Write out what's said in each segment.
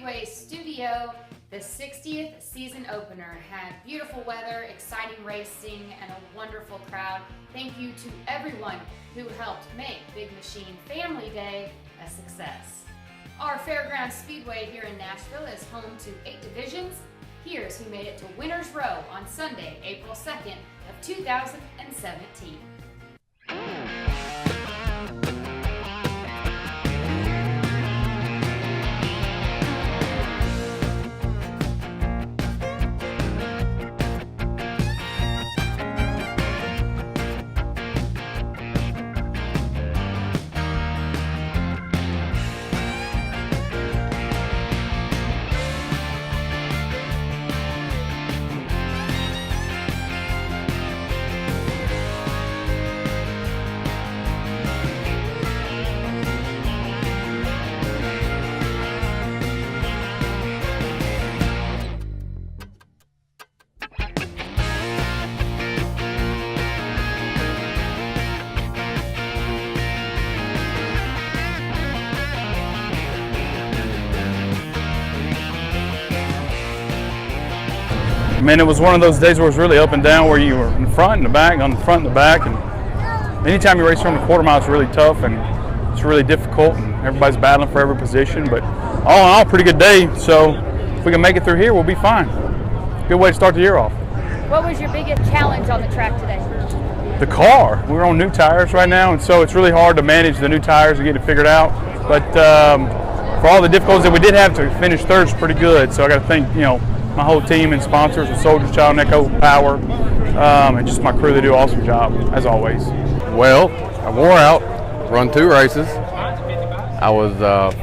Speedway studio. The 60th season opener had beautiful weather, exciting racing, and a wonderful crowd. Thank you to everyone who helped make Big Machine Family Day a success. Our Fairgrounds Speedway here in Nashville is home to 8 divisions. Here's who made it to Winners Row on Sunday, April 2nd of 2017. I mean, it was one of those days where it was really up and down, where you were in the front and the back, on the front and the back, and anytime you race from the quarter mile, it's really tough and it's really difficult, and everybody's battling for every position. But all in all, pretty good day. So if we can make it through here, we'll be fine. Good way to start the year off. What was your biggest challenge on the track today? The car. We're on new tires right now, and so it's really hard to manage the new tires and get it figured out. But for all the difficulties that we did have, to finish third is pretty good. So I got to thank, my whole team and sponsors with Soldier's Child, Echo Power, and just my crew. They do an awesome job, as always. Well, I wore out, run 2 races. I was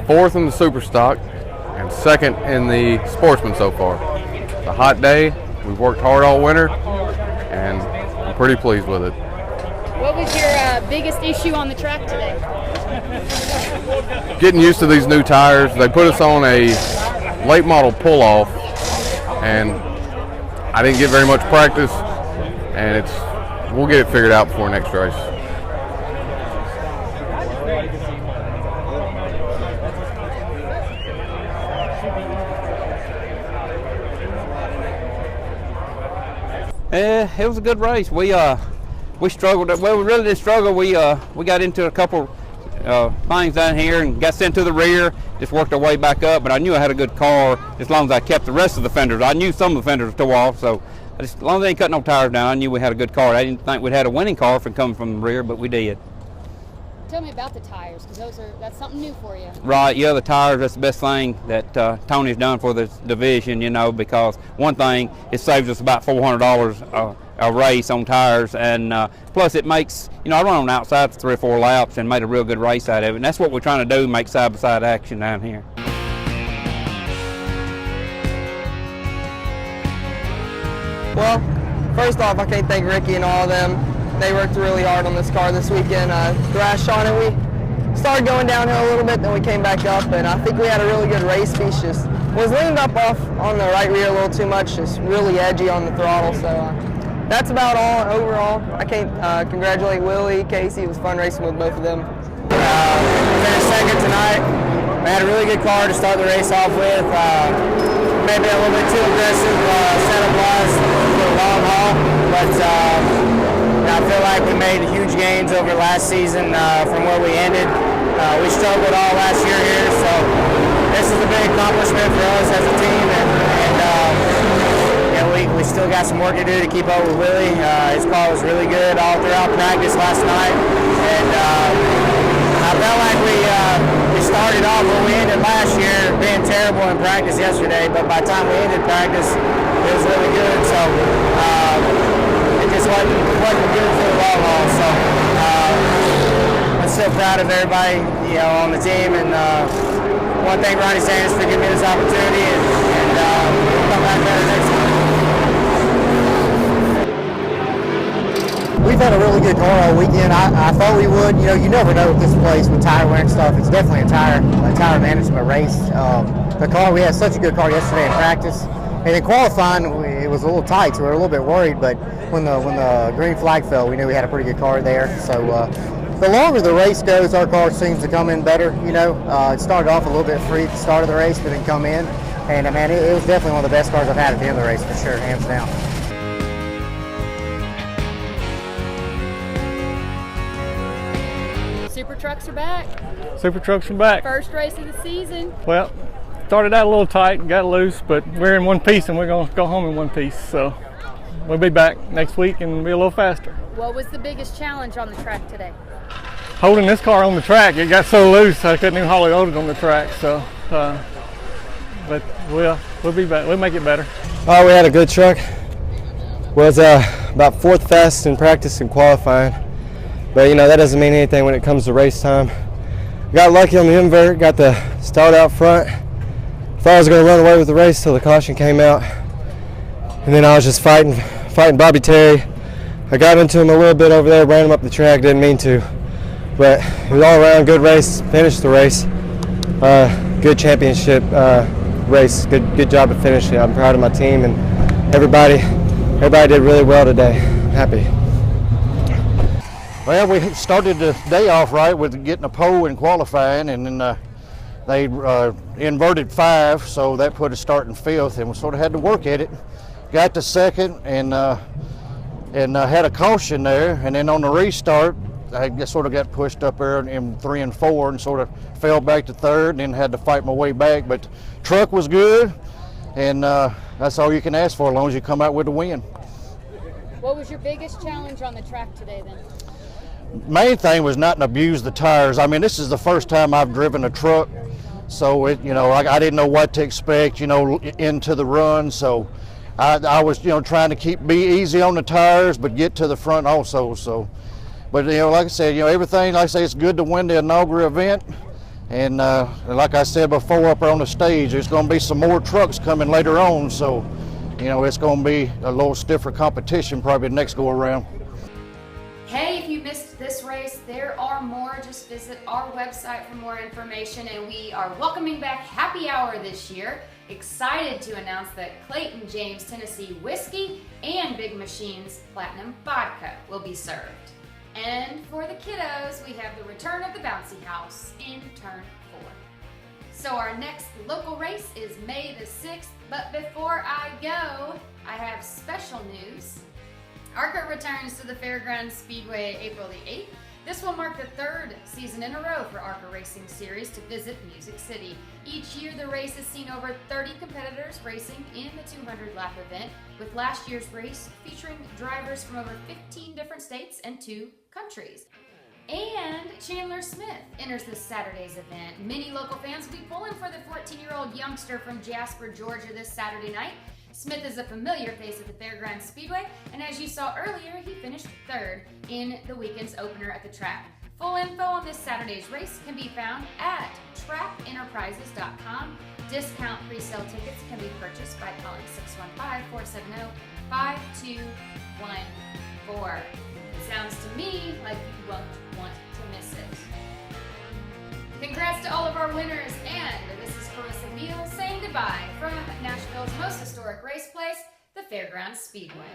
4th in the Super Stock and 2nd in the Sportsman so far. It's a hot day. We've worked hard all winter, and I'm pretty pleased with it. What was your biggest issue on the track today? Getting used to these new tires. They put us on a late model pull-off, and I didn't get very much practice, and we'll get it figured out before next race. It was a good race. We struggled. Well, we really did struggle. We got into a couple things down here and got sent to the rear. Just worked our way back up, but I knew I had a good car as long as I kept the rest of the fenders. I knew some of the fenders tore off, so as long as they ain't cut no tires down, I knew we had a good car. I didn't think we'd had a winning car from coming from the rear, but we did. Tell me about the tires, because that's something new for you. Right, yeah, the tires, that's the best thing that Tony's done for this division, because one thing, it saves us about $400 a race on tires, and plus it makes, I run on the outside for 3 or 4 laps and made a real good race out of it, and that's what we're trying to do, make side-by-side action down here. Well, first off, I can't thank Ricky and all of them. They worked really hard on this car this weekend. Thrashed on it. We started going downhill a little bit, then we came back up, and I think we had a really good race. Beast just was leaned up off on the right rear a little too much, just really edgy on the throttle. So that's about all overall. I can't congratulate Willie, Casey. It was fun racing with both of them. Finished second tonight. We had a really good car to start the race off with. Maybe a little bit too aggressive setup-wise for the long haul, but I feel like we made huge gains over last season from where we ended. We struggled all last year here, so this is a big accomplishment for us as a team, and we still got some work to do to keep up with Willie. His car was really good all throughout practice last night, and I felt like we started off where we ended last year, being terrible in practice yesterday, but by the time we ended practice, it was really good. So it just wasn't good for the long haul. So I'm still proud of everybody, on the team, and want to thank Ronnie Sanders for giving me this opportunity, and we'll come back better next time. We've had a really good car all weekend. I thought we would. You never know with this place with tire wear and stuff. It's definitely a tire management race. The car, we had such a good car yesterday in practice, and then qualifying it was a little tight, so we were a little bit worried. But when the green flag fell, we knew we had a pretty good car there. So The longer the race goes, our car seems to come in better. You know, it started off a little bit free at the start of the race, but then come in, and man, it was definitely one of the best cars I've had at the end of the race for sure, hands down. Super trucks are back. Super trucks are back. First race of the season. Well, started out a little tight and got loose, but we're in one piece and we're going to go home in one piece. So we'll be back next week and be a little faster. What was the biggest challenge on the track today? Holding this car on the track, it got so loose I couldn't even hardly hold it on the track. So, but we'll be back. We'll make it better. Oh, we had a good truck. Was about 4th fastest in practice and qualifying, but you know that doesn't mean anything when it comes to race time. Got lucky on the invert, got the start out front. Thought I was going to run away with the race till the caution came out, and then I was just fighting Bobby Terry. I got into him a little bit over there, ran him up the track, didn't mean to, but it was all around good race. Finished the race, good championship race. Good job to finish it. I'm proud of my team and everybody did really well today. Happy. Well, we started the day off right with getting a pole and qualifying, and then they inverted 5, so that put us starting 5th, and we sort of had to work at it. Got to 2nd and had a caution there, and then on the restart, I just sort of got pushed up there in 3 and 4 and sort of fell back to 3rd and then had to fight my way back. But truck was good, and that's all you can ask for as long as you come out with a win. What was your biggest challenge on the track today then? Main thing was not to abuse the tires. I mean, this is the first time I've driven a truck, so I didn't know what to expect, into the run. So I was, trying to be easy on the tires, but get to the front also. So, but like I said, everything. Like I say, it's good to win the inaugural event, and like I said before, up on the stage, there's going to be some more trucks coming later on. So, it's going to be a little stiffer competition probably the next go around. Hey, if you missed this race, there are more. Just visit our website for more information, and we are welcoming back Happy Hour this year. Excited to announce that Clayton James Tennessee Whiskey and Big Machine's Platinum Vodka will be served. And for the kiddos, we have the return of the Bouncy House in Turn 4. So our next local race is May the 6th, but before I go, I have special news. ARCA returns to the Fairgrounds Speedway April the 8th. This will mark the 3rd season in a row for ARCA Racing Series to visit Music City. Each year, the race has seen over 30 competitors racing in the 200-lap event, with last year's race featuring drivers from over 15 different states and 2 countries. And Chandler Smith enters this Saturday's event. Many local fans will be pulling for the 14-year-old youngster from Jasper, Georgia this Saturday night. Smith is a familiar face at the Fairgrounds Speedway, and as you saw earlier, he finished 3rd in the weekend's opener at the track. Full info on this Saturday's race can be found at trackenterprises.com. Discount pre-sale tickets can be purchased by calling 615-470-5214. It sounds to me like you won't want to miss it. Congrats to all of our winners, and this is Carissa Neal saying goodbye from Nashville's most historic race place, the Fairgrounds Speedway.